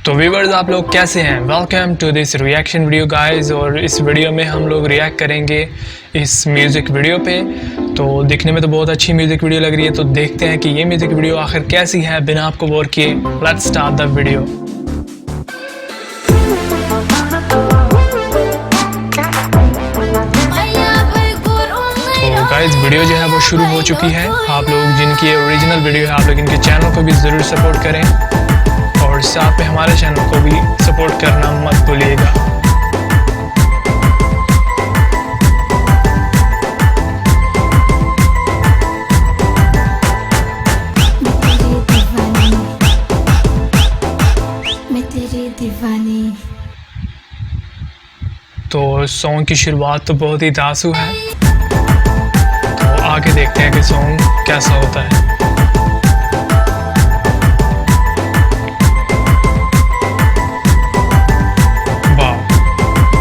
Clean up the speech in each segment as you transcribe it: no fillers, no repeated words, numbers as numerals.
तो व्यूअर्स आप लोग कैसे हैं। Welcome to this reaction video guys. और इस वीडियो में हम लोग रिएक्ट करेंगे इस म्यूज़िक वीडियो पे। तो दिखने में तो बहुत अच्छी म्यूज़िक वीडियो लग रही है, तो देखते हैं कि ये म्यूज़िक वीडियो आखिर कैसी है। बिना आपको बोर किए लेट्स स्टार्ट द वीडियो। तो गाइस वीडियो जो है वो शुरू हो चुकी है। आप लोग जिनकी ओरिजिनल वीडियो है आप लोग इनके चैनल को भी ज़रूर सपोर्ट करें और साथ में हमारे चैनल को भी सपोर्ट करना मत भूलिएगा। तो सॉन्ग की शुरुआत तो बहुत ही दासू है, तो आगे देखते हैं कि सॉन्ग कैसा होता है।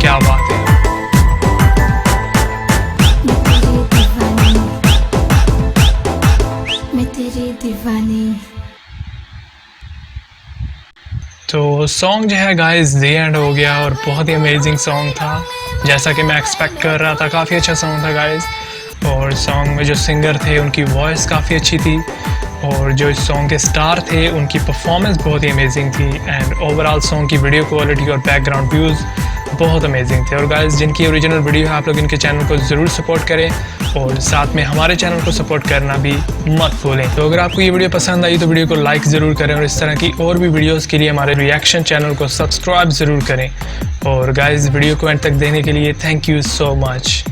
क्या बात है। तो सॉन्ग जो है गाइस दी एंड हो गया और बहुत ही अमेजिंग सॉन्ग था, जैसा कि मैं एक्सपेक्ट कर रहा था। काफ़ी अच्छा सॉन्ग था गाइस। और सॉन्ग में जो सिंगर थे उनकी वॉइस काफ़ी अच्छी थी और जो इस सॉन्ग के स्टार थे उनकी परफॉर्मेंस बहुत ही अमेजिंग थी। एंड ओवरऑल सॉन्ग की वीडियो क्वालिटी और बैकग्राउंड व्यूज़ बहुत अमेजिंग थे। और गाइस जिनकी ओरिजिनल वीडियो है आप लोग इनके चैनल को ज़रूर सपोर्ट करें और साथ में हमारे चैनल को सपोर्ट करना भी मत भूलें। तो अगर आपको ये वीडियो पसंद आई तो वीडियो को लाइक ज़रूर करें और इस तरह की और भी वीडियोस के लिए हमारे रिएक्शन चैनल को सब्सक्राइब ज़रूर करें। और गाइस वीडियो को एंड तक देखने के लिए थैंक यू सो मच।